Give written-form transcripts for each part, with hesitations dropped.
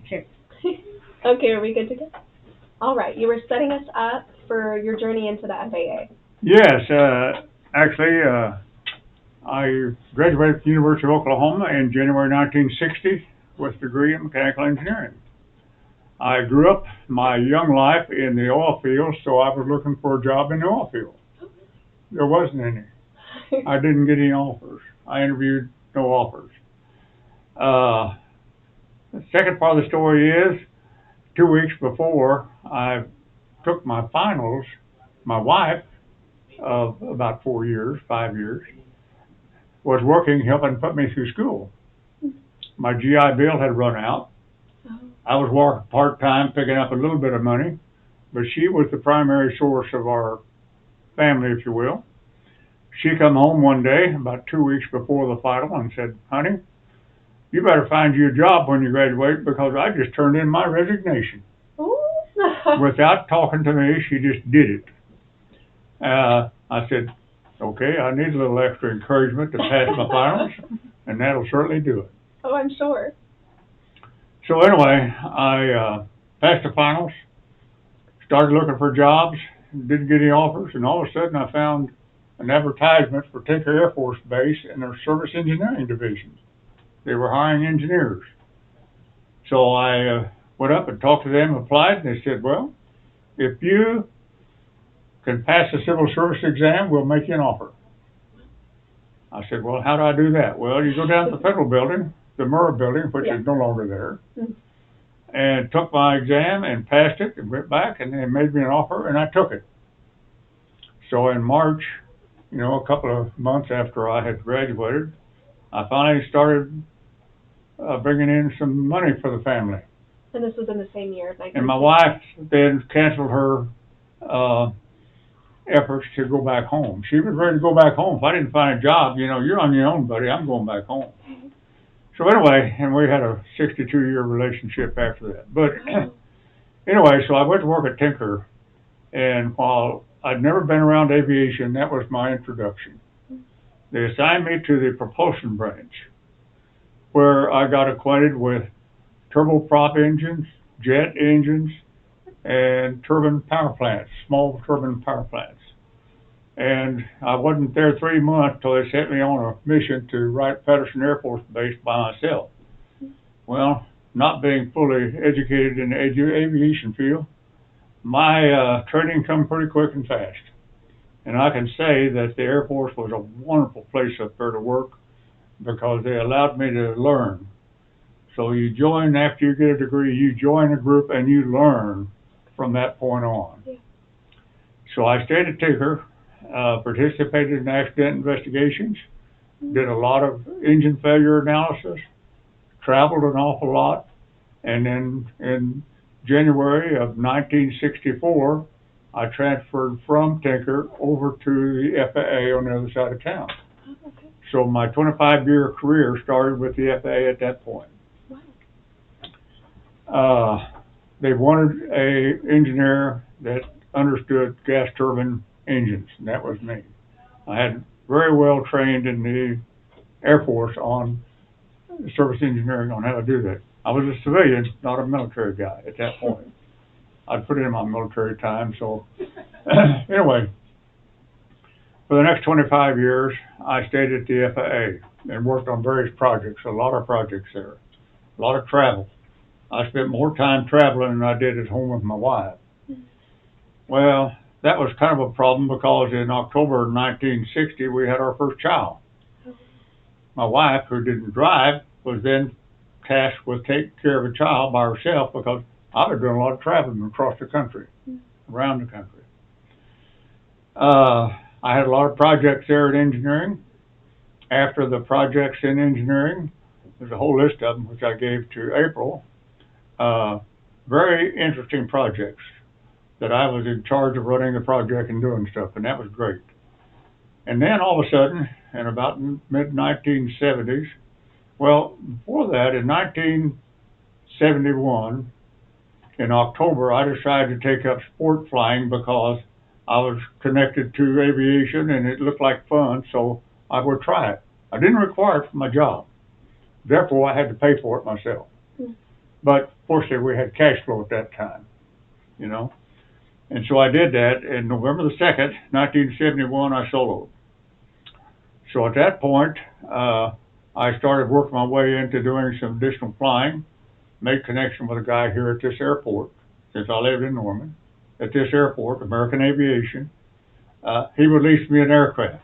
Sure. Okay, are we good to go? All right, you were setting us up for your journey into the FAA. Yes, actually, I graduated from the University of Oklahoma in January 1960 with a degree in mechanical engineering. I grew up my young life in the oil field, so I was looking for a job in the oil field. There wasn't any. I didn't get any offers. I interviewed, no offers. Uh, the second part of the story is 2 weeks before I took my finals, my wife of about 4 years, 5 years, was working helping put me through school. My GI Bill had run out. I was working part-time picking up a little bit of money, but she was the primary source of our family, if you will. She come home one day about 2 weeks before the final and said, "Honey, you better find you a job when you graduate because I just turned in my resignation." Without talking to me, she just did it. I said, "Okay, I need a little extra encouragement to pass my finals, and that'll certainly do it." Oh, I'm sure. So anyway, I passed the finals, started looking for jobs, didn't get any offers, and all of a sudden I found an advertisement for Tinker Air Force Base in their service engineering division. They were hiring engineers. So I went up and talked to them, applied, and they said, "Well, if you can pass the civil service exam, we'll make you an offer." I said, "Well, how do I do that?" "Well, you go down to the federal building, the Murrah building, which is no longer there, and took my exam and passed it and went back and they made me an offer and I took it." So in March, a couple of months after I had graduated, I finally started bringing in some money for the family. And this was in the same year, 1960. And my wife then canceled her efforts to go back home. She was ready to go back home. If I didn't find a job, "You're on your own, buddy. I'm going back home." So anyway, and we had a 62-year relationship after that. But anyway, so I went to work at Tinker, and while I'd never been around aviation, that was my introduction. They assigned me to the propulsion branch, where I got acquainted with turboprop engines, jet engines, and turbine power plants, small turbine power plants. And I wasn't there 3 months till they sent me on a mission to Wright-Patterson Air Force Base by myself. Well, not being fully educated in the aviation field, my training come pretty quick and fast. And I can say that the Air Force was a wonderful place up there to work because they allowed me to learn. So you join, after you get a degree, you join a group and you learn from that point on. So I stayed at Tinker, participated in accident investigations, did a lot of engine failure analysis, traveled an awful lot, and then in January of 1964, I transferred from Tinker over to the FAA on the other side of town. So my 25-year career started with the FAA at that point. They wanted a engineer that understood gas turbine engines, and that was me. I had very well trained in the Air Force on service engineering on how to do that. I was a civilian, not a military guy at that point. I'd put in my military time, so anyway, for the next 25 years, I stayed at the FAA and worked on various projects, a lot of projects there, a lot of travel. I spent more time traveling than I did at home with my wife. Well, that was kind of a problem because in October of 1960, we had our first child. My wife, who didn't drive, was then tasked with taking care of a child by herself because I was doing a lot of traveling across the country, around the country. I had a lot of projects there in engineering. After the projects in engineering, there's a whole list of them, which I gave to April. Very interesting projects that I was in charge of running the project and doing stuff, and that was great. And then all of a sudden, in about mid-1970s, well, before that, in 1971, in October, I decided to take up sport flying because I was connected to aviation and it looked like fun, so I would try it. I didn't require it for my job. Therefore, I had to pay for it myself. But fortunately, we had cash flow at that time, you know. And so I did that. And November the 2nd, 1971, I soloed. So at that point, I started working my way into doing some additional flying, made connection with a guy here at this airport, since I lived in Norman, at this airport, American Aviation. He released me an aircraft.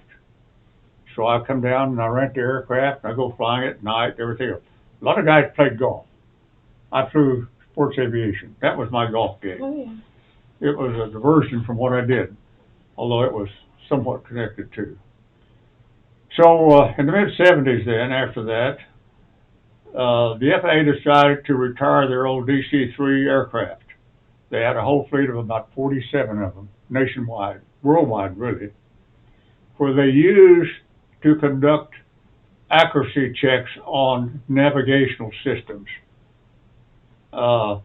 So I come down and I rent the aircraft and I go flying at night, everything else. A lot of guys played golf. I flew sports aviation. That was my golf gig. Oh, yeah. It was a diversion from what I did, although it was somewhat connected to. So in the mid 70s, then after that, the FAA decided to retire their old DC-3 aircraft. They had a whole fleet of about 47 of them, nationwide, worldwide really, where they used to conduct accuracy checks on navigational systems. Uh,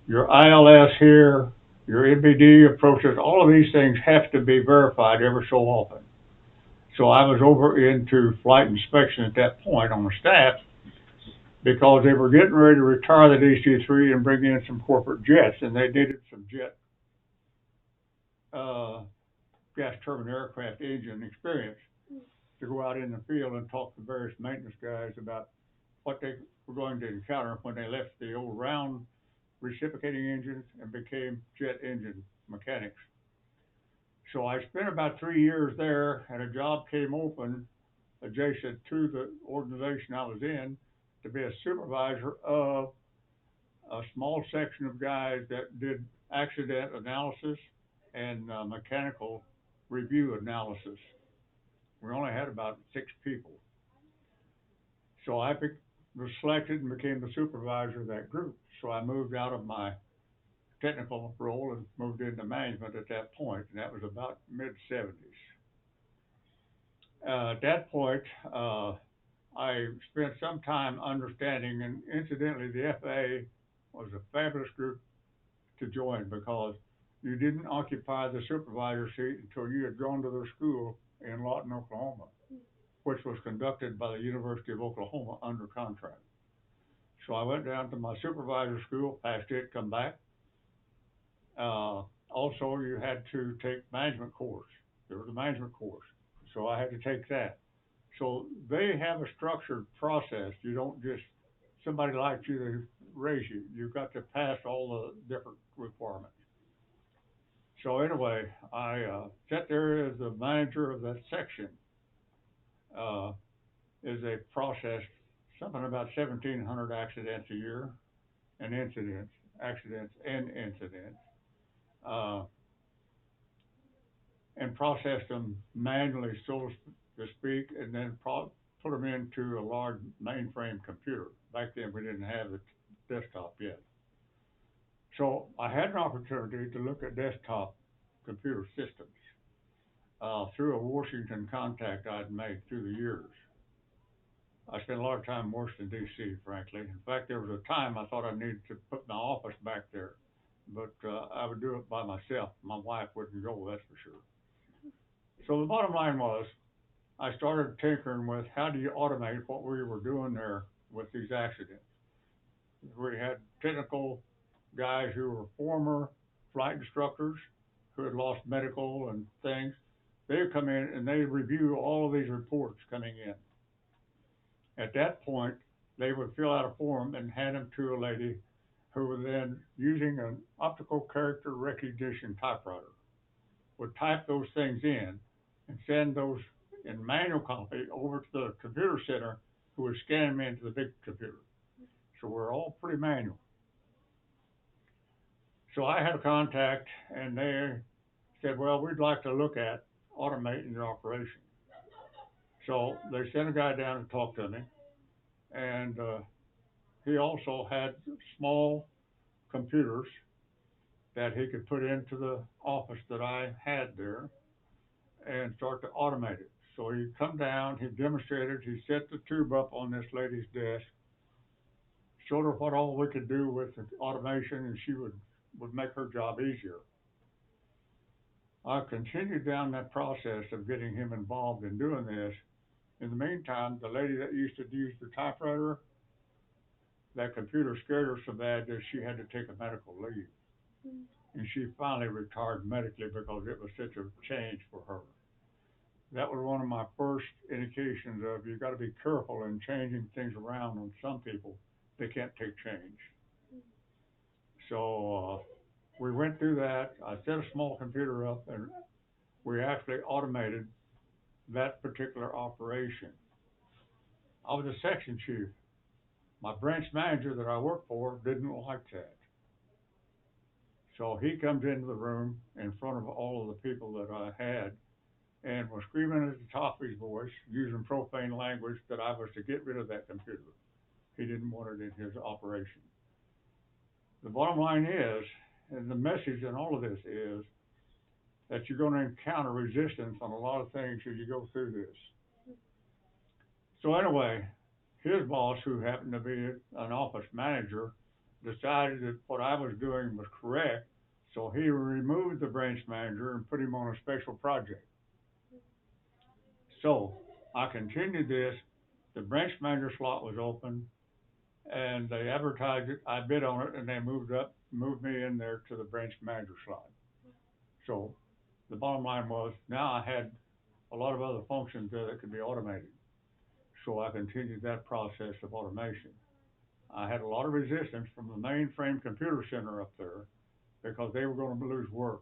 your ILS here, your MBD approaches, all of these things have to be verified every so often. So I was over into flight inspection at that point on the staff because they were getting ready to retire the DC-3 and bring in some corporate jets, and they needed some jet uh, gas turbine aircraft engine experience to go out in the field and talk to various maintenance guys about what they were going to encounter when they left the old round reciprocating engines and became jet engine mechanics. So I spent about 3 years there, and a job came open adjacent to the organization I was in to be a supervisor of a small section of guys that did accident analysis and mechanical review analysis. We only had about 6 people. So was selected and became the supervisor of that group. So I moved out of my technical role and moved into management at that point, and that was about mid 70s. At that point, I spent some time understanding, and incidentally, the FAA was a fabulous group to join because you didn't occupy the supervisor seat until you had gone to their school in Lawton, Oklahoma, which was conducted by the University of Oklahoma under contract. So I went down to my supervisor school, passed it, come back. Also, you had to take management course. There was a management course, so I had to take that. So they have a structured process. You don't just somebody likes you to raise you. You've got to pass all the different requirements. So anyway, I sat there as the manager of that section. Uh, is a process, something about 1,700 accidents a year, and incidents, uh, and processed them manually, so to speak, and then put them into a large mainframe computer. Back then, we didn't have the desktop yet. So I had an opportunity to look at desktop computer systems through a Washington contact I'd made through the years. I spent a lot of time in Washington, D.C., frankly. In fact, there was a time I thought I needed to put my office back there, but I would do it by myself. My wife wouldn't go, that's for sure. So the bottom line was, I started tinkering with how do you automate what we were doing there with these accidents. We had technical guys who were former flight instructors who had lost medical and things. They would come in and they review all of these reports coming in. At that point, they would fill out a form and hand them to a lady who would then, using an optical character recognition typewriter, would type those things in and send those in manual copy over to the computer center who would scan them into the big computer. So we're all pretty manual. So I had a contact and they said, well, we'd like to look at automating your operation. So they sent a guy down to talk to me, and he also had small computers that he could put into the office that I had there and start to automate it. So he'd come down, he demonstrated, he set the tube up on this lady's desk, showed her what all we could do with the automation, and she would make her job easier. I continued down that process of getting him involved in doing this. In the meantime, the lady that used to use the typewriter that computer scared her so bad that she had to take a medical leave. And she finally retired medically because it was such a change for her. That was one of my first indications of you got to be careful in changing things around on some people. They can't take change. So we went through that. I set a small computer up and we actually automated that particular operation. I was a section chief. My branch manager that I worked for didn't like that. So he comes into the room in front of all of the people that I had and was screaming at the top of his voice, using profane language, that I was to get rid of that computer. He didn't want it in his operation. The bottom line is, and the message in all of this is, that you're going to encounter resistance on a lot of things as you go through this. So anyway, his boss, who happened to be an office manager, decided that what I was doing was correct, so he removed the branch manager and put him on a special project. So I continued this. The branch manager slot was open, and they advertised it. I bid on it, and they moved me in there to the branch manager slot. So the bottom line was, now I had a lot of other functions there that could be automated. So I continued that process of automation. I had a lot of resistance from the mainframe computer center up there because they were going to lose work.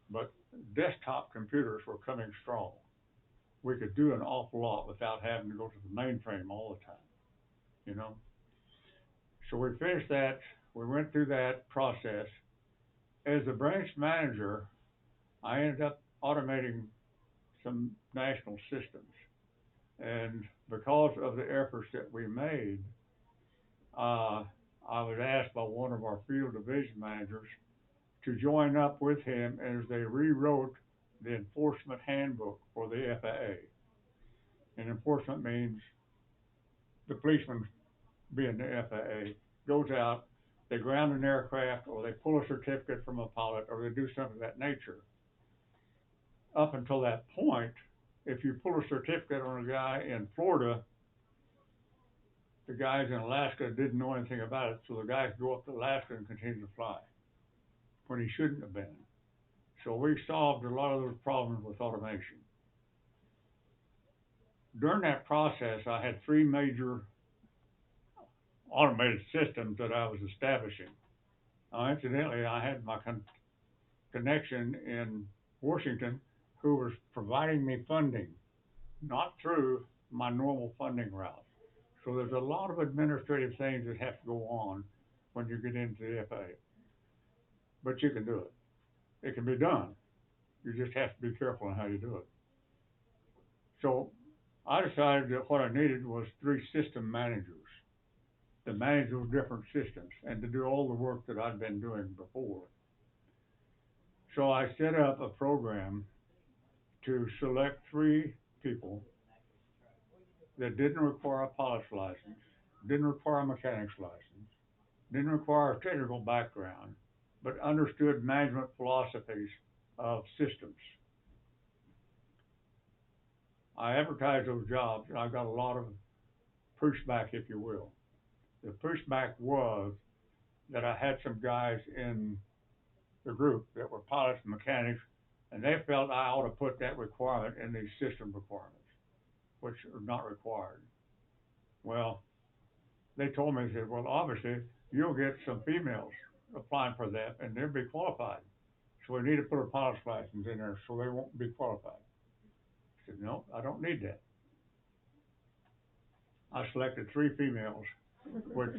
But desktop computers were coming strong. We could do an awful lot without having to go to the mainframe all the time, you know. So we finished that. We went through that process. As a branch manager, I ended up automating some national systems. And because of the efforts that we made, I was asked by one of our field division managers to join up with him as they rewrote the enforcement handbook for the FAA. And enforcement means the policeman, being the FAA, goes out, they ground an aircraft, or they pull a certificate from a pilot, or they do something of that nature. Up until that point, if you pull a certificate on a guy in Florida, the guys in Alaska didn't know anything about it, so the guy could go up to Alaska and continue to fly when he shouldn't have been. So we solved a lot of those problems with automation. During that process, I had three major automated systems that I was establishing. Incidentally, I had my connection in Washington who was providing me funding, not through my normal funding route. So there's a lot of administrative things that have to go on when you get into the FAA. But you can do it. It can be done. You just have to be careful on how you do it. So I decided that what I needed was three system managers to manage those different systems and to do all the work that I'd been doing before. So I set up a program to select three people that didn't require a pilot's license, didn't require a mechanic's license, didn't require a technical background, but understood management philosophies of systems. I advertised those jobs, and I got a lot of pushback, if you will. The pushback was that I had some guys in the group that were pilots and mechanics, and they felt I ought to put that requirement in these system requirements, which are not required. Well, they told me, they said, well, obviously, you'll get some females applying for that, and they'll be qualified. So we need to put a pilot's license in there so they won't be qualified. I said, no, I don't need that. I selected three females, which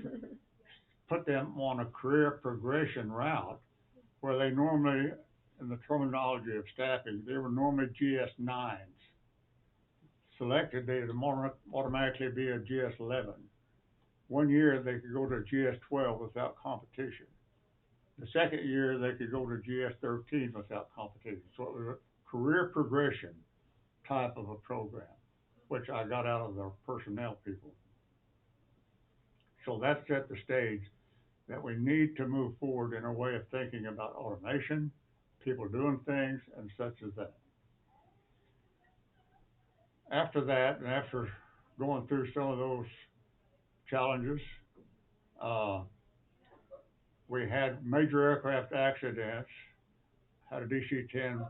put them on a career progression route where they normally, in the terminology of staffing, they were normally GS9s. Selected, they'd automatically be a GS11. 1 year, they could go to GS12 without competition. The second year, they could go to GS13 without competition. So it was a career progression type of a program, which I got out of the personnel people. So that set the stage that we need to move forward in a way of thinking about automation, people doing things, and such as that. After that, and after going through some of those challenges, Uh, we had major aircraft accidents, had a DC-10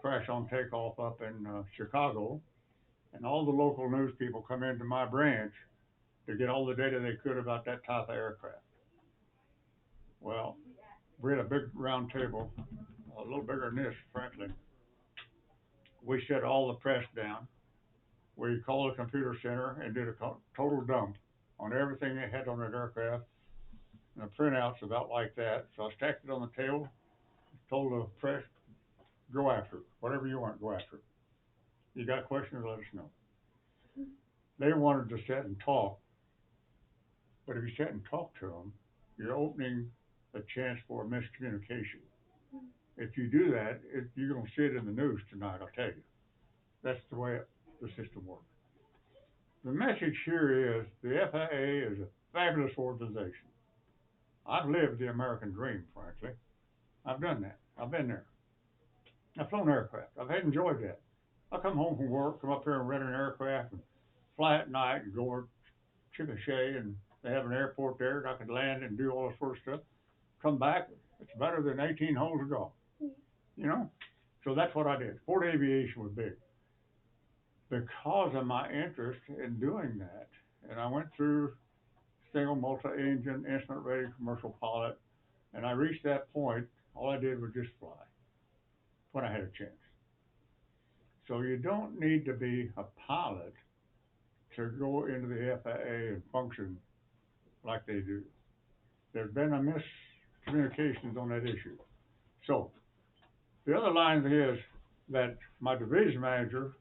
crash on takeoff up in Chicago, and all the local news people come into my branch to get all the data they could about that type of aircraft. Well, we had a big round table, a little bigger than this, frankly. We shut all the press down. We called the computer center and did a total dump on everything they had on that aircraft, and the printouts about like that. So I stacked it on the table, told the press, go after it. Whatever you want, go after it. You got questions, let us know. They wanted to sit and talk, but if you sit and talk to them, you're opening a chance for miscommunication. If you do that, you're going to see it in the news tonight, I'll tell you. That's the way the system works. The message here is the FAA is a fabulous organization. I've lived the American dream, frankly. I've done that. I've been there. I've flown aircraft. I've enjoyed that. I come home from work, come up here and rent an aircraft and fly at night and go over to Chickasha, and they have an airport there that I could land and do all this sort of stuff. Come back, it's better than 18 holes of golf. You know? So that's what I did. Sport aviation was big. Because of my interest in doing that, and I went through single, multi-engine, instrument-rated commercial pilot, and I reached that point, all I did was just fly when I had a chance. So you don't need to be a pilot to go into the FAA and function like they do. There's been a miscommunications on that issue. So the other line is that my division manager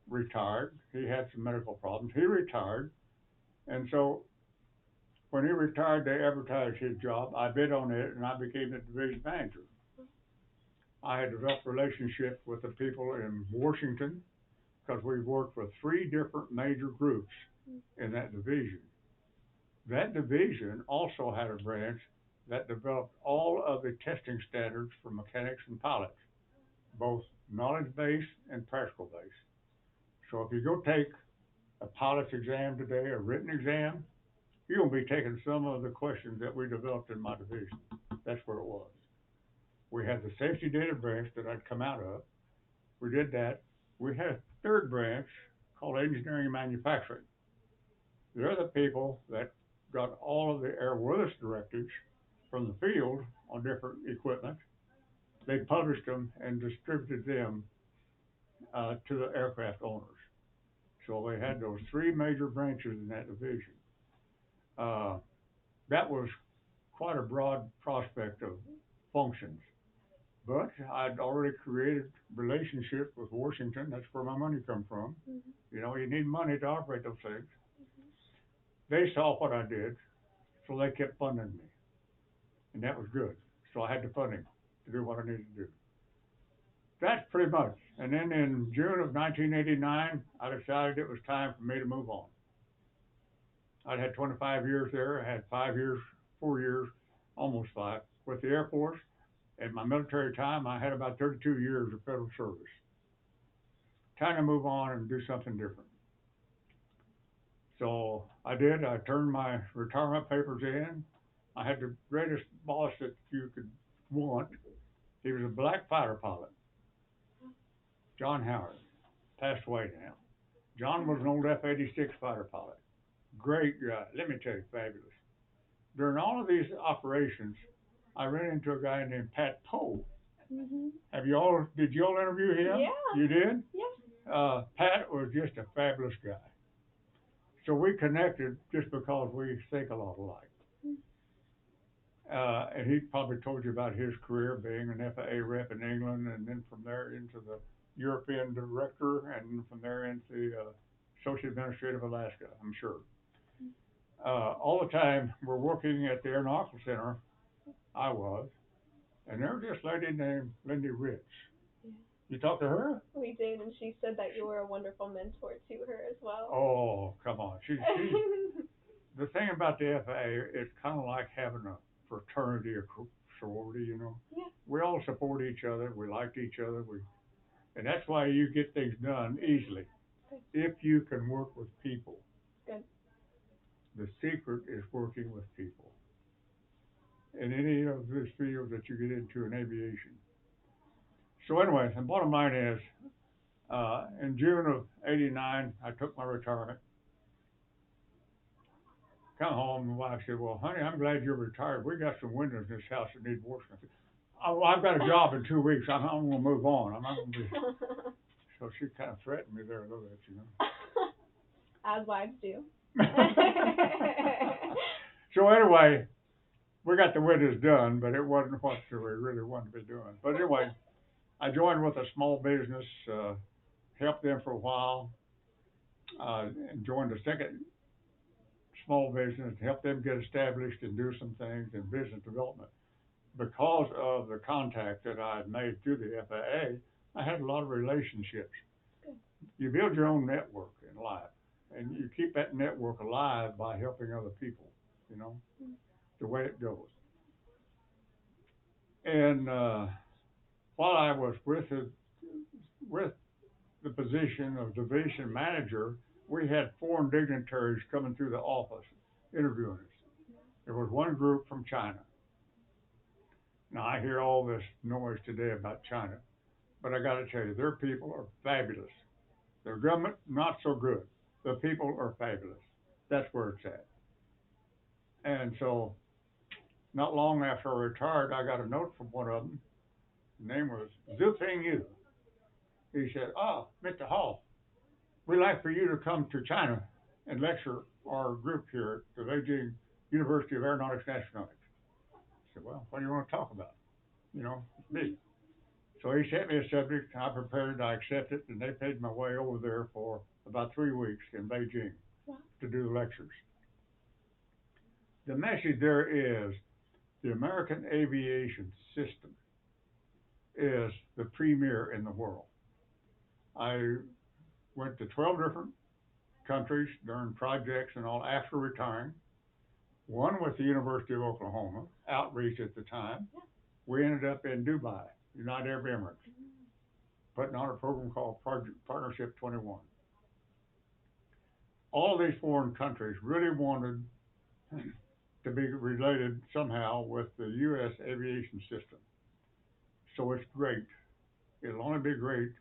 retired. He had some medical problems. He retired. And so when he retired, they advertised his job. I bid on it, and I became the division manager. I had developed relationships with the people in Washington because we worked with 3 different major groups in that division. That division also had a branch that developed all of the testing standards for mechanics and pilots, both knowledge-based and practical-based. So if you go take a pilot's exam today, a written exam, you're going to be taking some of the questions that we developed in my division. That's where it was. We had the safety data branch that I'd come out of. We did that. We had a third branch called engineering and manufacturing. They're the people that got all of the airworthiness directives from the field on different equipment. They published them and distributed them to the aircraft owners. So they had those 3 major branches in that division. That was quite a broad prospect of functions. But I'd already created relationships with Washington. That's where my money come from. You know, you need money to operate those things. They saw what I did, so they kept funding me. And that was good. So I had the funding to do what I needed to do. That's pretty much. And then in June of 1989, I decided it was time for me to move on. I'd had 25 years there. I had 5 years, 4 years, almost 5, with the Air Force. In my military time, I had about 32 years of federal service. Time to move on and do something different. So I did. I turned my retirement papers in. I had the greatest boss that you could want. He was a black fighter pilot, John Howard, passed away now. John was an old F-86 fighter pilot. Great guy. Let me tell you, fabulous. During all of these operations, I ran into a guy named Pat Poe. Did you all interview him? Yeah. You did? Yeah. Pat was just a fabulous guy. So we connected just because we think a lot alike. And he probably told you about his career being an FAA rep in England, and then from there into the European director, and from there into the Associate Administrative Alaska, I'm sure. All the time we're working at the Aeronautical Center, I was, and there was this lady named Lindy Ritz. Yeah. You talked to her? We did, and she said that you were a wonderful mentor to her as well. Oh, come on. The thing about the FAA, it's kind of like having a fraternity or sorority, you know. Yeah. We all support each other. We like each other. And that's why you get things done easily. Good. If you can work with people. Good. The secret is working with people in any of these fields that you get into in aviation. So anyway, the bottom line is, in June of '89, I took my retirement. Come home, and my wife said, "Well, honey, I'm glad you're retired. We got some windows in this house that need washing." I said, "Oh, well, I've got a job in 2 weeks. I'm going to move on. I'm not going to be." So she kind of threatened me there a little bit, you know. As wives do. So anyway, we got the windows done, but it wasn't what we really wanted to be doing. But anyway, I joined with a small business, helped them for a while, and joined a second small business, helped them get established and do some things in business development. Because of the contact that I had made through the FAA, I had a lot of relationships. You build your own network in life, and you keep that network alive by helping other people, you know, the way it goes. And while I was with the position of division manager, we had foreign dignitaries coming through the office interviewing us. There was one group from China. Now, I hear all this noise today about China, but I got to tell you, their people are fabulous. Their government, not so good. The people are fabulous. That's where it's at. And so, not long after I retired, I got a note from one of them. His name was Zuping Yu. He said, "Oh, Mr. Hall, we'd like for you to come to China and lecture our group here at the Beijing University of Aeronautics and Astronautics." I said, "Well, what do you want to talk about?" You know, me. So he sent me a subject, I prepared it, I accepted, and they paid my way over there for about 3 weeks in Beijing to do the lectures. The message there is the American aviation system is the premier in the world. I went to 12 different countries during projects and all after retiring. One with the University of Oklahoma, outreach at the time. We ended up in Dubai, United Arab Emirates, putting on a program called Project Partnership 21. All of these foreign countries really wanted to be related somehow with the U.S. aviation system. So it's great. It'll only be great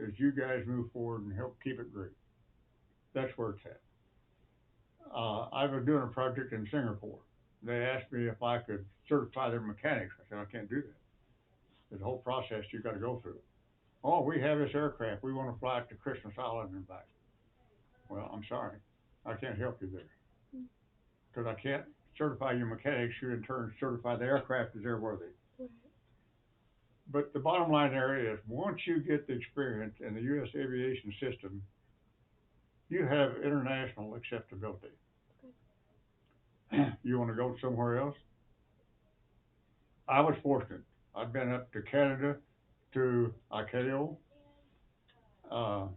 as you guys move forward and help keep it great. That's where it's at. I was doing a project in Singapore. They asked me if I could certify their mechanics. I said, "I can't do that. There's a whole process you've got to go through." "Oh, we have this aircraft. We want to fly it to Christmas Island and back." "Well, I'm sorry. I can't help you there. Because I can't certify your mechanics. You in turn certify the aircraft as airworthy." But the bottom line there is, once you get the experience in the U.S. aviation system, you have international acceptability. You want to go somewhere else? I was fortunate. I've been up to Canada, to ICAO. Uh,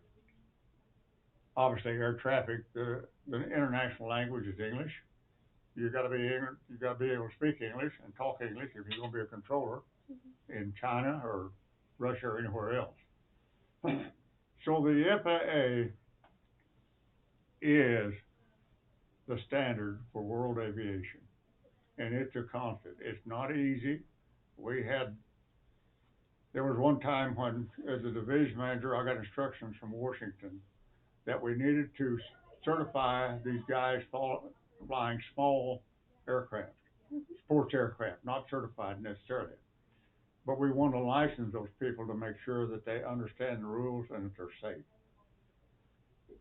Obviously, air traffic. The international language is English. You got to be able to speak English and talk English if you're going to be a controller in China or Russia or anywhere else. So the FAA is the standard for world aviation, and it's a constant. It's not easy. There was one time when, as a division manager, I got instructions from Washington that we needed to certify these guys flying small aircraft, sports aircraft, not certified necessarily. But we want to license those people to make sure that they understand the rules and that they're safe.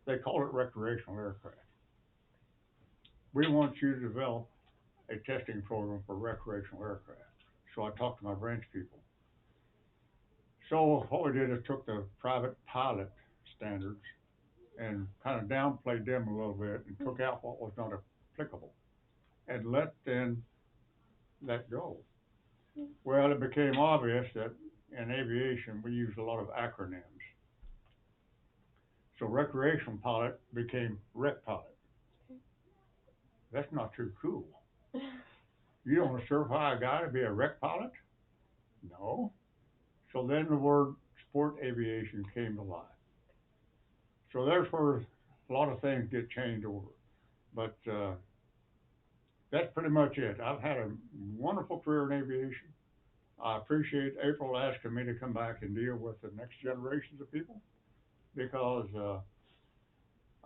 They call it recreational aircraft. We want you to develop a testing program for recreational aircraft. So I talked to my branch people. So what we did is took the private pilot standards and kind of downplayed them a little bit and took out what was not applicable and let that go. Well, it became obvious that in aviation we use a lot of acronyms. So recreational pilot became rec pilot. That's not too cool. You don't want to certify a guy to be a rec pilot? No. So then the word sport aviation came to life. So there's where a lot of things get changed over. But that's pretty much it. I've had a wonderful career in aviation. I appreciate April asking me to come back and deal with the next generations of people because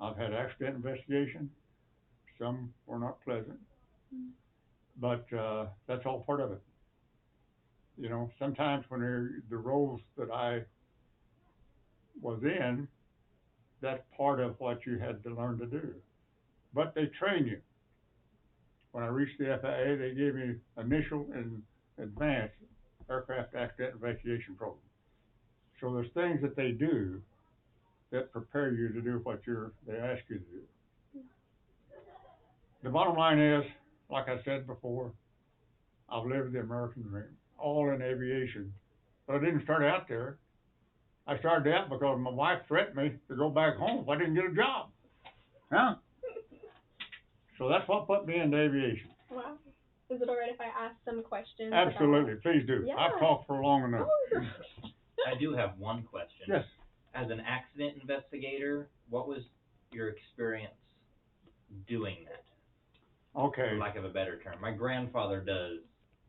I've had accident investigation. Some were not pleasant, but that's all part of it. You know, sometimes when the roles that I was in, that's part of what you had to learn to do. But they train you. When I reached the FAA, they gave me initial and advanced aircraft accident investigation program. So there's things that they do that prepare you to do what they ask you to do. The bottom line is, like I said before, I've lived the American dream, all in aviation. But I didn't start out there. I started out because my wife threatened me to go back home if I didn't get a job. Huh? So that's what put me into aviation. Wow. Is it all right if I ask some questions? Absolutely, please do. Yeah. I've talked for long enough. I do have one question. Yes. As an accident investigator, what was your experience doing that? Okay. For lack of a better term. My grandfather does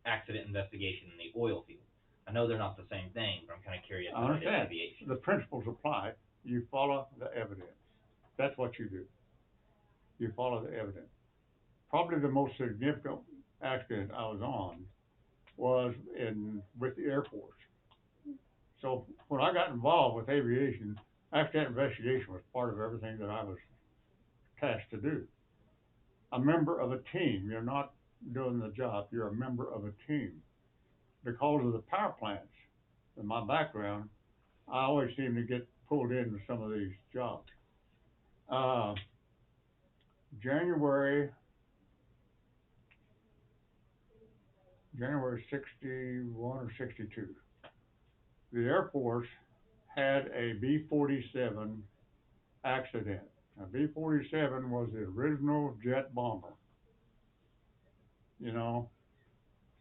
accident investigation in the oil field. I know they're not the same thing, but I'm kind of curious I about it in understand. aviation. The principles apply. You follow the evidence. That's what you do. You follow the evidence. Probably the most significant accident I was on was with the Air Force. So when I got involved with aviation, accident investigation was part of everything that I was tasked to do. A member of a team. You're not doing the job. You're a member of a team. Because of the power plants and my background, I always seem to get pulled into some of these jobs. January 61 or 62, the Air Force had a B-47 accident. A B-47 was the original jet bomber. You know,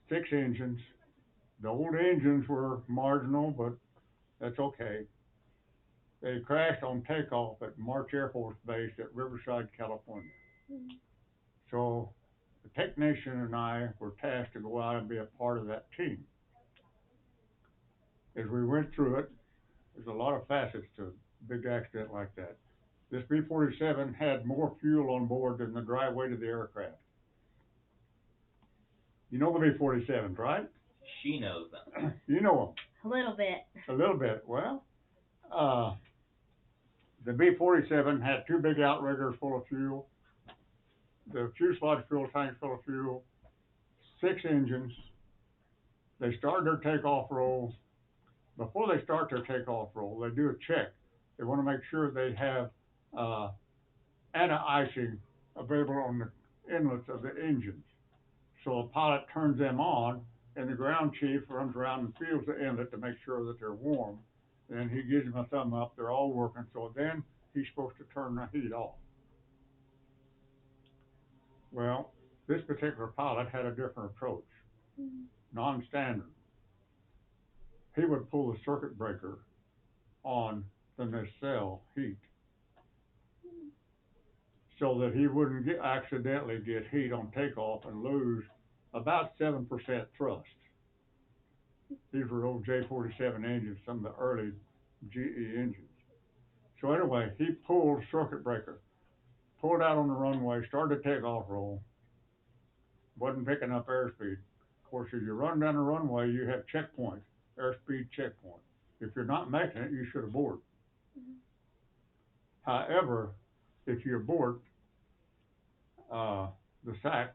6 engines. The old engines were marginal, but that's okay. They crashed on takeoff at March Air Force Base at Riverside, California. So the technician and I were tasked to go out and be a part of that team. As we went through it, there's a lot of facets to a big accident like that. This B-47 had more fuel on board than the dry weight of the aircraft. You know the B-47s, right? She knows them. You know A little bit. them. A little bit. Well, the B-47 had 2 big outriggers full of fuel. The fuselage fuel tanks full of fuel. 6 engines. They start their takeoff roll. Before they start their takeoff roll, they do a check. They want to make sure they have anti-icing available on the inlets of the engines. So a pilot turns them on, and the ground chief runs around and feels the inlet to make sure that they're warm. Then he gives them a thumb up. They're all working. So then he's supposed to turn the heat off. Well, this particular pilot had a different approach, non-standard. He would pull the circuit breaker on the nacelle heat so that he wouldn't accidentally get heat on takeoff and lose about 7% thrust. These were old J-47 engines, some of the early GE engines. So anyway, he pulled circuit breaker, pulled out on the runway, started takeoff roll, wasn't picking up airspeed. Of course, as you run down the runway, you have checkpoints, airspeed checkpoint. If you're not making it, you should abort. However, if you abort, the SAC,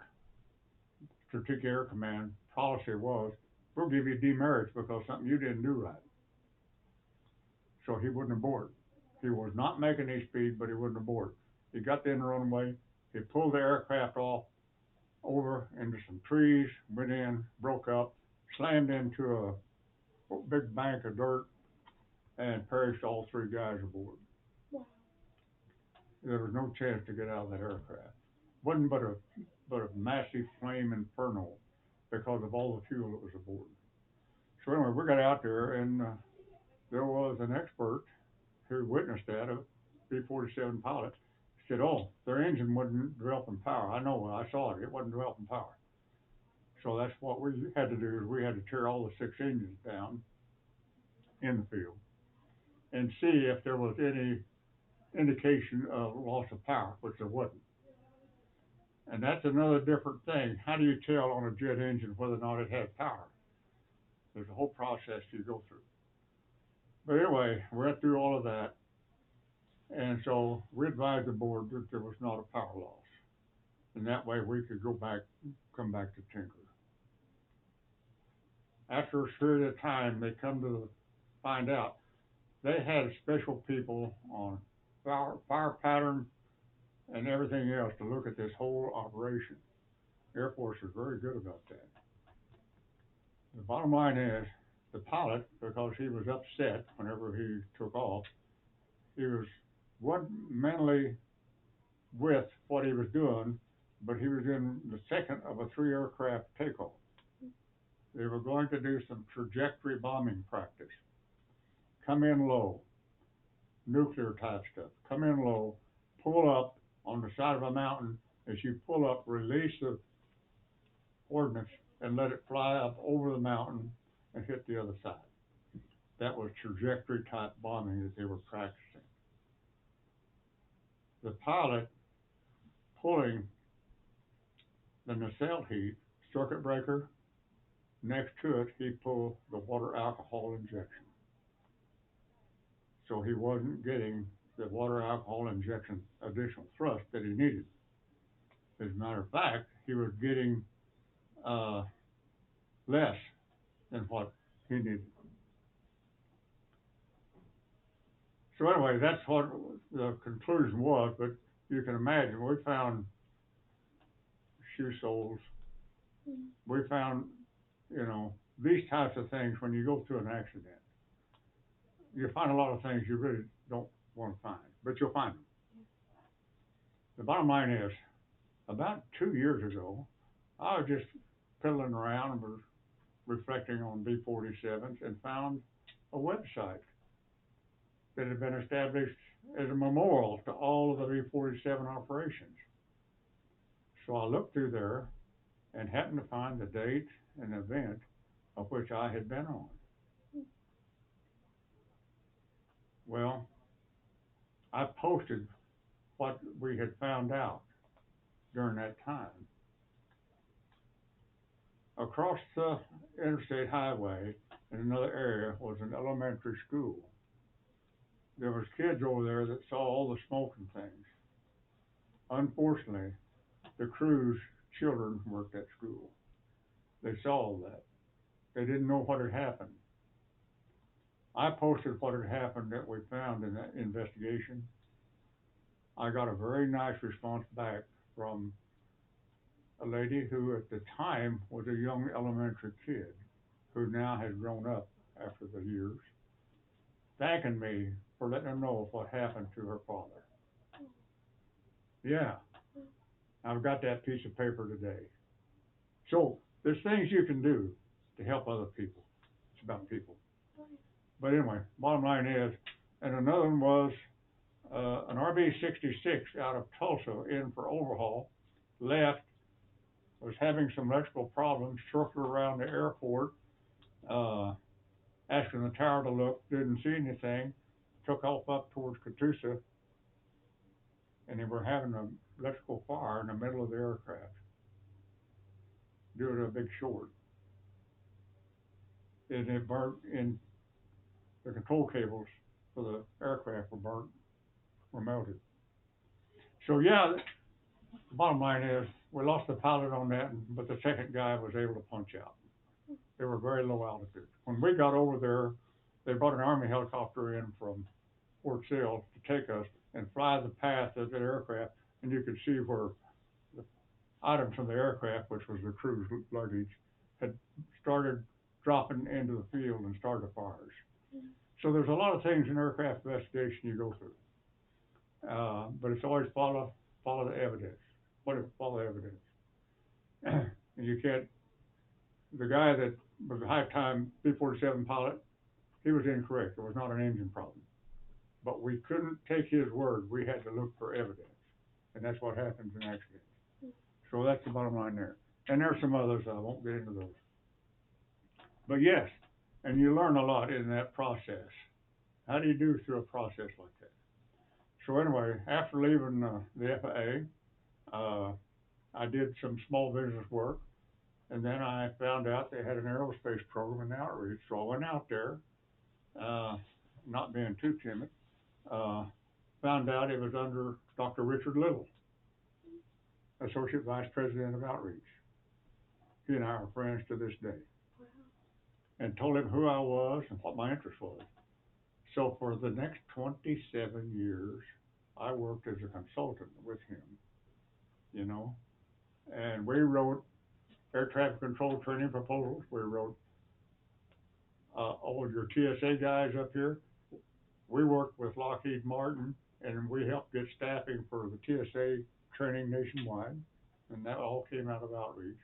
Strategic Air Command, policy was, we'll give you demerits because something you didn't do right. So he wouldn't abort. He was not making any speed, but he wouldn't abort. He got the runway, he pulled the aircraft off, over into some trees, went in, broke up, slammed into a big bank of dirt, and perished all 3 guys aboard. Wow. There was no chance to get out of that aircraft. Wasn't but a massive flame inferno because of all the fuel that was aboard. So anyway, we got out there, and there was an expert who witnessed that, a B-47 pilot, said, oh, their engine wasn't developing power. I know, I saw it. It wasn't developing power. So that's what we had to do, is we had to tear all the 6 engines down in the field and see if there was any indication of loss of power, which there wasn't. And that's another different thing. How do you tell on a jet engine whether or not it has power? There's a whole process you go through. But anyway, we went through all of that, and so we advised the board that there was not a power loss. And that way we could come back to tinker. After a period of time, they come to find out they had special people on fire pattern and everything else to look at this whole operation. Air Force was very good about that. The bottom line is, the pilot, because he was upset whenever he took off, he wasn't mentally with what he was doing, but he was in the second of a 3 aircraft takeoff. They were going to do some trajectory bombing practice. Come in low, nuclear type stuff. Come in low, pull up on the side of a mountain. As you pull up, release the ordnance and let it fly up over the mountain and hit the other side. That was trajectory type bombing that they were practicing. The pilot pulling the nacelle heat circuit breaker, next to it he pulled the water alcohol injection. So he wasn't getting the water alcohol injection additional thrust that he needed. As a matter of fact, he was getting less than what he needed. So anyway, that's what the conclusion was, but you can imagine, we found shoe soles. We found, these types of things when you go through an accident. You find a lot of things you really don't want to find, but you'll find them. The bottom line is, about 2 years ago, I was just piddling around and was reflecting on B-47s and found a website that had been established as a memorial to all of the B-47 operations. So I looked through there and happened to find the date and event of which I had been on. Well, I posted what we had found out during that time. Across the interstate highway in another area was an elementary school. There was kids over there that saw all the smoking things. Unfortunately, the crew's children worked at school. They saw all that. They didn't know what had happened. I posted what had happened that we found in that investigation. I got a very nice response back from a lady who at the time was a young elementary kid who now has grown up after the years, thanking me for letting them know what happened to her father. Yeah, I've got that piece of paper today. So there's things you can do to help other people. It's about people. But anyway, bottom line is, and another one was an RB-66 out of Tulsa in for overhaul, left, was having some electrical problems, circled around the airport, asking the tower to look, didn't see anything, took off up towards Catoosa, and they were having an electrical fire in the middle of the aircraft due to a big short. And it burnt in the control cables for the aircraft were melted. So yeah, the bottom line is, we lost the pilot on that, but the second guy was able to punch out. They were very low altitude. When we got over there, they brought an Army helicopter in from Fort Sill to take us and fly the path of the aircraft, and you could see where the items from the aircraft, which was the crew's luggage, had started dropping into the field and started fires. So there's a lot of things in aircraft investigation you go through, but it's always follow the evidence. Follow evidence. And you can't. The guy that was a high-time B-47 pilot, he was incorrect. It was not an engine problem. But we couldn't take his word. We had to look for evidence. and that's what happens in accidents. So that's the bottom line there. And there's some others, I won't get into those. But yes, and you learn a lot in that process. How do you do through a process like that? So anyway, after leaving the FAA, I did some small business work, and then I found out they had an aerospace program in outreach, so I went out there, not being too timid, found out it was under Dr. Richard Little, Associate Vice President of Outreach. He and I are friends to this day. Wow. And told him who I was and what my interest was. So for the next 27 years, I worked as a consultant with him, you know, and we wrote air traffic control training proposals. We wrote all your TSA guys up here. We worked with Lockheed Martin, and we helped get staffing for the TSA training nationwide, and that all came out of outreach.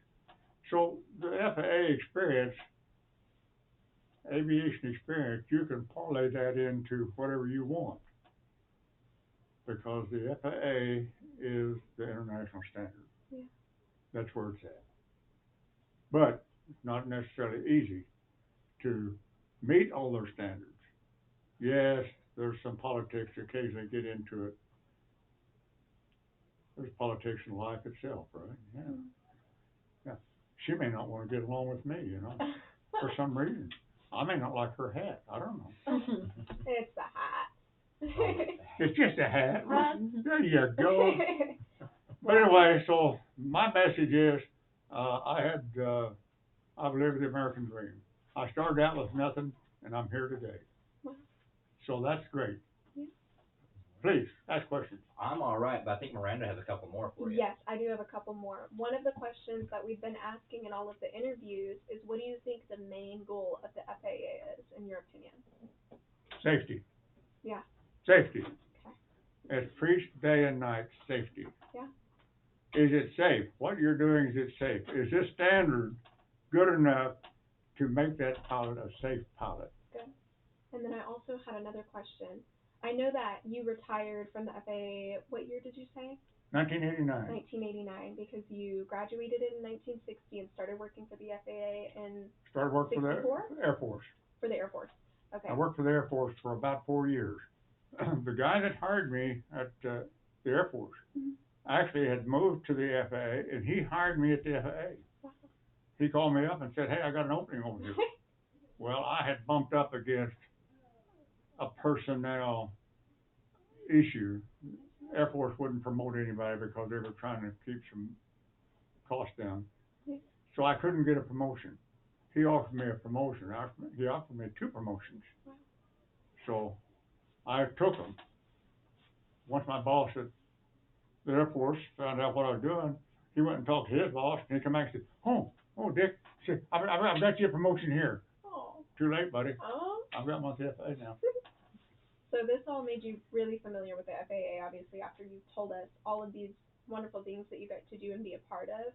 So the FAA experience, aviation experience, you can parlay that into whatever you want, because the FAA is the international standard. Yeah. That's where it's at. But it's not necessarily easy to meet all those standards. Yes, there's some politics that occasionally get into it. There's politics in life itself, right? Yeah. Mm-hmm. Yeah. She may not want to get along with me, you know, for some reason. I may not like her hat. I don't know. It's a hat. It's just a hat, right? There you go. But anyway, so my message is, I've lived the American dream. I started out with nothing, and I'm here today. Wow. So that's great. Yeah. Please, ask questions. I'm all right, but I think Miranda has a couple more for you. Yes, I do have a couple more. One of the questions that we've been asking in all of the interviews is, what do you think the main goal of the FAA is, in your opinion? Safety. Yeah. Safety. Okay. It's preached day and night, safety. Yeah. Is it safe? What you're doing, is it safe? Is this standard good enough to make that pilot a safe pilot? Good. And then I also had another question. I know that you retired from the FAA, what year did you say? 1989. 1989, because you graduated in 1960 and started working for the FAA in Started working for 64? the Air Force. For the Air Force. Okay. I worked for the Air Force for about 4 years. The guy that hired me at the Air Force actually had moved to the FAA, and he hired me at the FAA. Wow. He called me up and said, "Hey, I got an opening over here." Well, I had bumped up against a personnel issue. Air Force wouldn't promote anybody because they were trying to keep some costs down. Yeah. So I couldn't get a promotion. He offered me a promotion. He offered me 2 promotions. Wow. So I took them. Once my boss at the Air Force found out what I was doing, he went and talked to his boss, and he came back and said, "Oh, Dick, I've got you a promotion here." Oh. Too late, buddy. Oh. I've got my FAA now. So this all made you really familiar with the FAA, obviously, after you told us all of these wonderful things that you got to do and be a part of.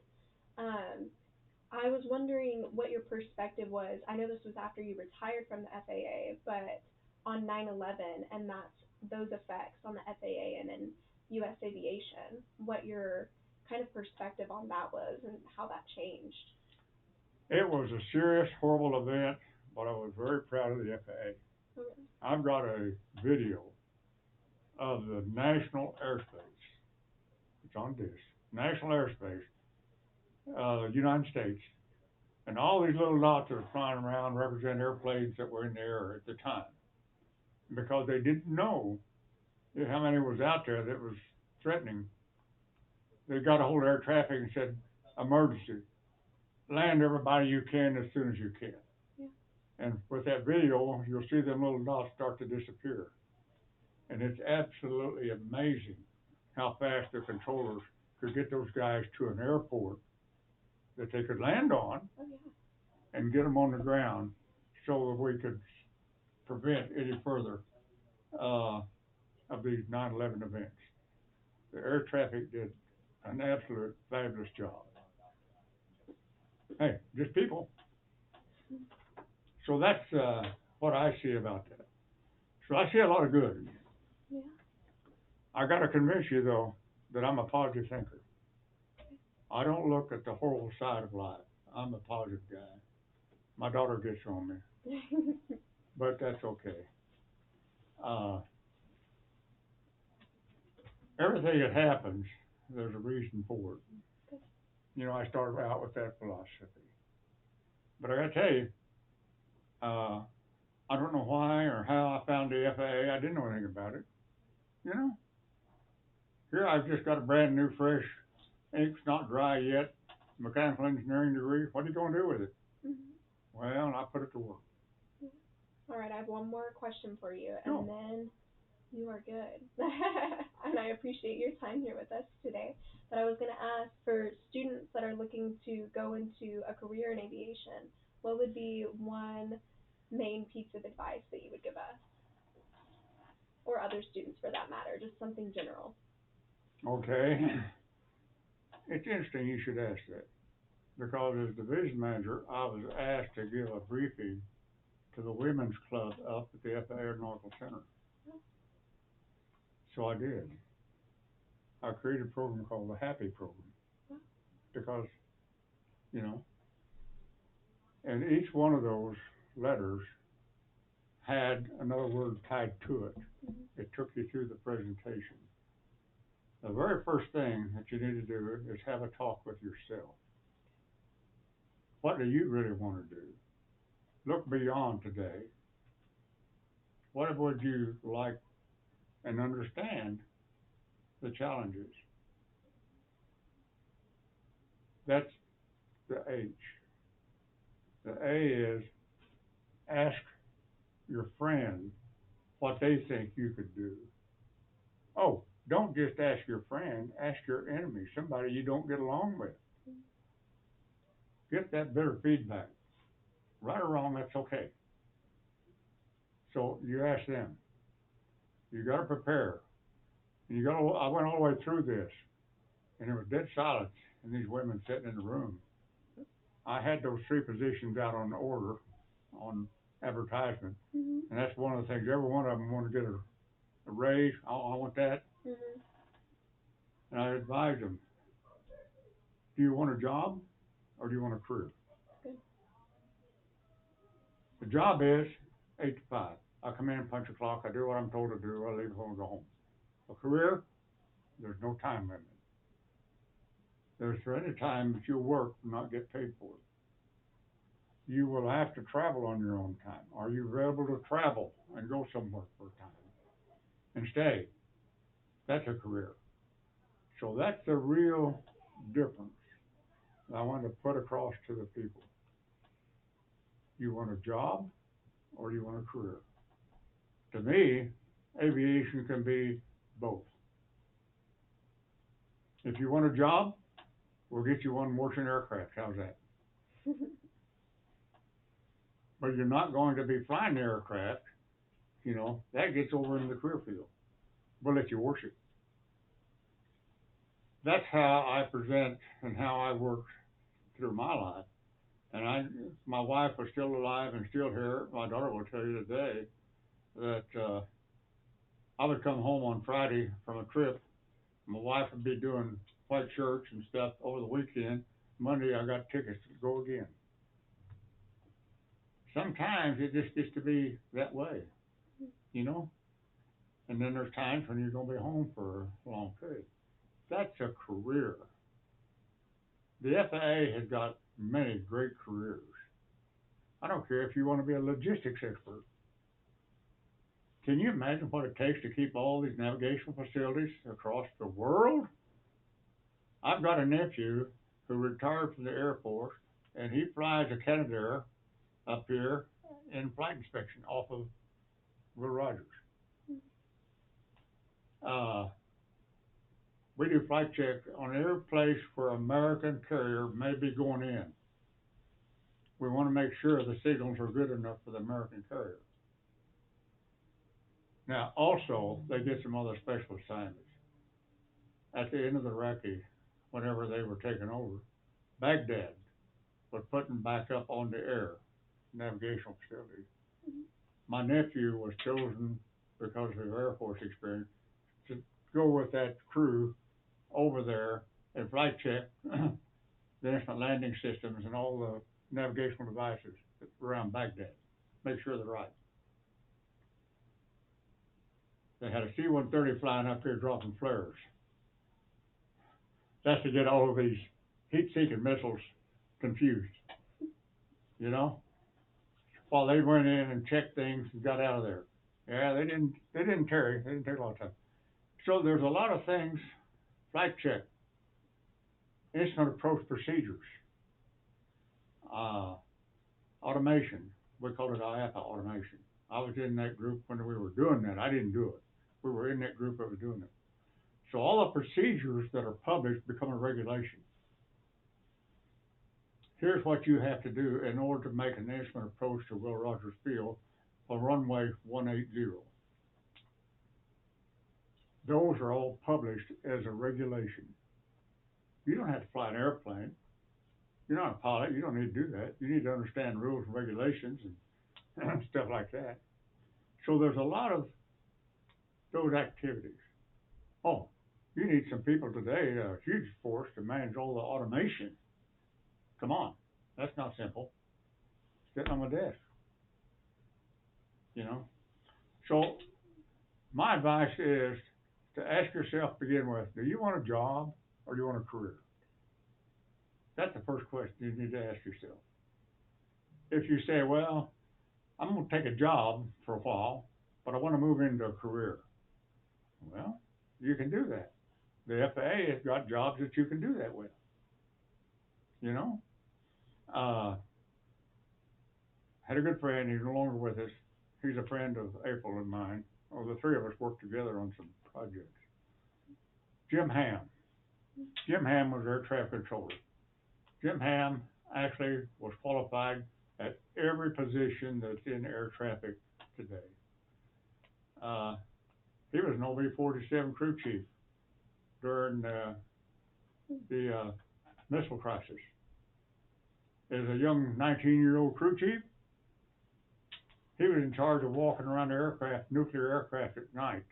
I was wondering what your perspective was. I know this was after you retired from the FAA, but on 9/11 and those effects on the FAA and in U.S. aviation, what your kind of perspective on that was and how that changed. It was a serious, horrible event, but I was very proud of the FAA. Okay. I've got a video of the national airspace. It's on disc. National airspace, United States, and all these little dots that are flying around represent airplanes that were in the air at the time, because they didn't know how many was out there that was threatening. They got a hold of air traffic and said, "Emergency, land everybody you can as soon as you can." Yeah. And with that video, you'll see them little dots start to disappear. And it's absolutely amazing how fast the controllers could get those guys to an airport that they could land on. Oh, yeah. And get them on the ground so that we could prevent any further of these 9/11 events. The air traffic did an absolute fabulous job. Hey, just people. So that's what I see about that. So I see a lot of good. Yeah. I got to convince you, though, that I'm a positive thinker. I don't look at the horrible side of life. I'm a positive guy. My daughter gets on me, but that's okay. Uh, Everything that happens, there's a reason for it. I started out with that philosophy. But I gotta tell you, uh, I don't know why or how I found the FAA. I didn't know anything about it. You know, here I've just got a brand new, fresh, ink's not dry yet, mechanical engineering degree. What are you gonna do with it? Mhm. Well, I put it to work. All right, I have one more question for you, Sure. and then you are good. And I appreciate your time here with us today. But I was going to ask, for students that are looking to go into a career in aviation, what would be one main piece of advice that you would give us? Or other students for that matter, just something general. Okay. It's interesting you should ask that because as division manager, I was asked to give a briefing to the women's club up at the FAA Aeronautical Center. So I did. I created a program called the Happy Program because, you know, and each one of those letters had another word tied to it. Mm-hmm. It took you through the presentation. The very first thing that you need to do is have a talk with yourself. What do you really want to do? Look beyond today. What would you like and understand the challenges? That's the H. The A is ask your friend what they think you could do. Oh, don't just ask your friend, ask your enemy, somebody you don't get along with. Get that bitter feedback. Right or wrong, that's okay. So you ask them. You got to prepare. And I went all the way through this, and there was dead silence, and these women sitting in the room. I had those three positions out on order, on advertisement, Mm-hmm. and that's one of the things. Every one of them wanted to get a raise. I want that, Mm-hmm. and I advised them: do you want a job, or do you want a career? Good. The job is 8 to 5. I come in, punch a clock, I do what I'm told to do, I leave home and go home. A career, there's no time limit. There's any time that you work and not get paid for it. You will have to travel on your own time. Are you able to travel and go somewhere for a time and stay? That's a career. So that's the real difference I want to put across to the people. You want a job or you want a career? To me, aviation can be both. If you want a job, we'll get you one working aircraft. How's that? But you're not going to be flying the aircraft. That gets over in the career field. We'll let you worship. That's how I present and how I work through my life. And my wife was still alive and still here. My daughter will tell you today that I would come home on Friday from a trip. My wife would be doing white church and stuff over the weekend. Monday I got tickets to go again. Sometimes it just gets to be that way, And then there's times when you're going to be home for a long period. That's a career. The FAA has got many great careers. I don't care if you want to be a logistics expert. Can you imagine what it takes to keep all these navigational facilities across the world? I've got a nephew who retired from the Air Force, and he flies a Canadair up here in flight inspection off of Will Rogers. We do flight check on every place where American carrier may be going in. We want to make sure the signals are good enough for the American carrier. Now, also, they get some other special assignments. At the end of the Iraqi, whenever they were taken over, Baghdad was putting back up on the air navigational facility. Mm-hmm. My nephew was chosen because of his Air Force experience to go with that crew over there and flight check the instant landing systems and all the navigational devices around Baghdad. Make sure they're right. They had a C-130 flying up here dropping flares. That's to get all of these heat-seeking missiles confused, you know? While they went in and checked things and got out of there. Yeah, they didn't tarry. They didn't take a lot of time. So there's a lot of things, flight check, instant approach procedures, automation. We call it IAPA automation. I was in that group when we were doing that. I didn't do it. We were in that group that was doing it. So all the procedures that are published become a regulation. Here's what you have to do in order to make an instant approach to Will Rogers Field on runway 180. Those are all published as a regulation. You don't have to fly an airplane. You're not a pilot. You don't need to do that. You need to understand rules and regulations and stuff like that. So there's a lot of those activities. Oh, you need some people today, a huge force to manage all the automation. Come on, that's not simple. Sitting on my desk, you know. So my advice is to ask yourself to begin with, do you want a job or do you want a career? That's the first question you need to ask yourself. If you say, well, I'm going to take a job for a while, but I want to move into a career. Well, you can do that. The FAA has got jobs that you can do that with. You know? Had a good friend, he's no longer with us. He's a friend of April and mine. Well, the three of us worked together on some projects. Jim Ham. Jim Ham was air traffic controller. Jim Ham actually was qualified at every position that's in air traffic today. He was an OB-47 crew chief during the missile crisis. As a young 19-year-old crew chief, he was in charge of walking around the aircraft, nuclear aircraft at night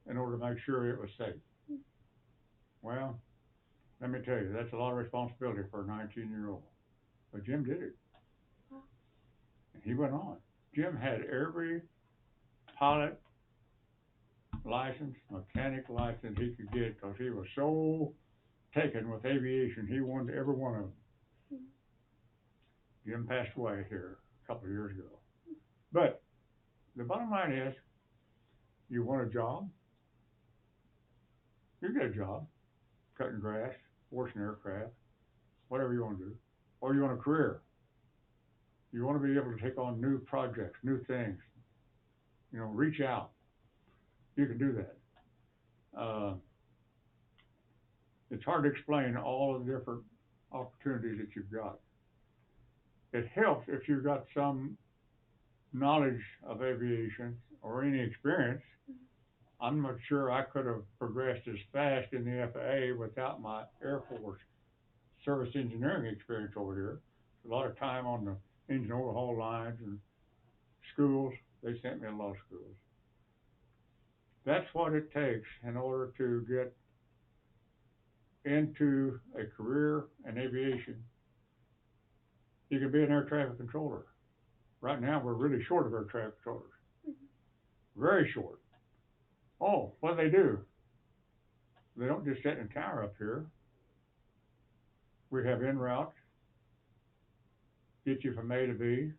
in order to make sure it was safe. Well, let me tell you, that's a lot of responsibility for a 19-year-old. But Jim did it. And he went on. Jim had every pilot license, mechanic license he could get because he was so taken with aviation, he wanted every one of them. Jim passed away here a couple of years ago. But the bottom line is, you want a job? You get a job, cutting grass, washing aircraft, whatever you want to do. Or you want a career. You want to be able to take on new projects, new things. You know, reach out. You can do that. It's hard to explain all of the different opportunities that you've got. It helps if you've got some knowledge of aviation or any experience. I'm not sure I could have progressed as fast in the FAA without my Air Force service engineering experience over here. A lot of time on the engine overhaul lines and schools. They sent me a lot of schools. That's what it takes in order to get into a career in aviation. You can be an air traffic controller. Right now, we're really short of air traffic controllers. Very short. Oh, what do? They don't just sit in a tower up here. We have en route, get you from A to B.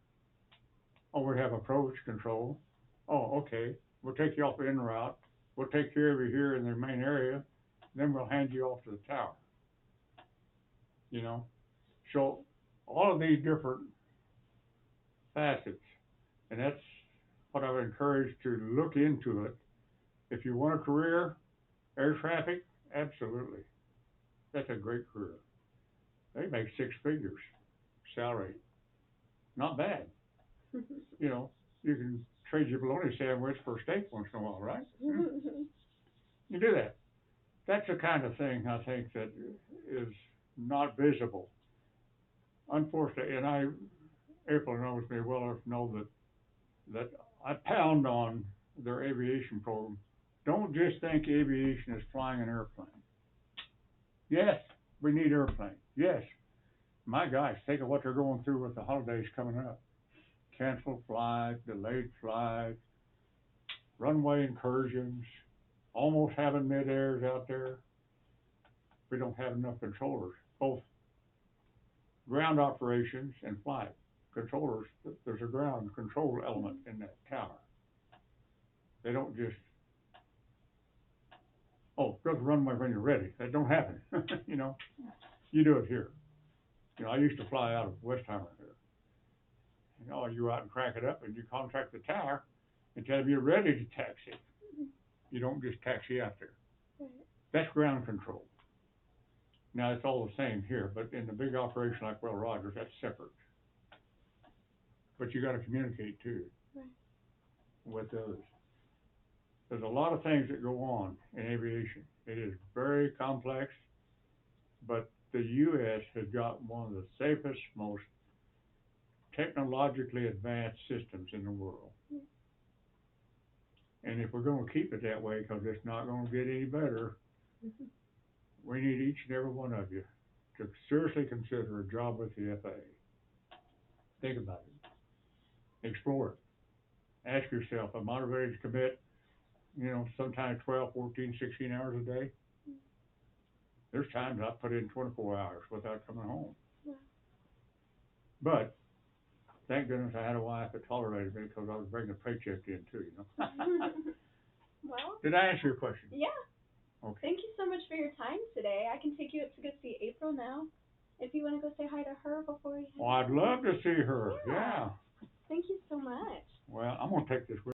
Oh, we have approach control. Oh, okay. We'll take you off en route. We'll take care of you here in the main area. Then we'll hand you off to the tower. You know? So all of these different facets, and that's what I would encourage to look into it. If you want a career, air traffic, absolutely. That's a great career. They make 6 figures salary. Not bad. You know, you can trade your bologna sandwich for a steak once in a while, right? You do that. That's the kind of thing I think that is not visible. Unfortunately, and April knows me well enough to know that I pound on their aviation program don't just think aviation is flying an airplane. Yes, we need airplanes. Yes. My gosh, think of what they're going through with the holidays coming up. Canceled flights, delayed flights, runway incursions, almost having mid-airs out there. We don't have enough controllers, both ground operations and flight. Controllers, there's a ground control element in that tower. They don't just, oh, go to the runway when you're ready. That don't happen, you know. You do it here. You know, I used to fly out of Westheimer here. You know, you go out and crank it up and you contract the tower and tell them you're ready to taxi. You don't just taxi out there. Right. That's ground control. Now, it's all the same here, but in the big operation like Will Rogers, that's separate. But you gotta communicate too. Right. With others. There's a lot of things that go on in aviation. It is very complex, but the U.S. has got one of the safest, most technologically advanced systems in the world. And if we're gonna keep it that way, cause it's not gonna get any better, we need each and every one of you to seriously consider a job with the FAA. Think about it. Explore it. Ask yourself, am I ready to commit, you know, sometimes 12, 14, 16 hours a day? There's times I put in 24 hours without coming home. Yeah. But thank goodness I had a wife that tolerated me because I was bringing a paycheck in too, you know. Well, Did I answer your question? yeah. Okay. Thank you so much for your time today. I can take you up to go see April now. If you want to go say hi to her before we head Well, I'd love to see her. Yeah. Yeah. Thank you so much. Well, I'm gonna take this with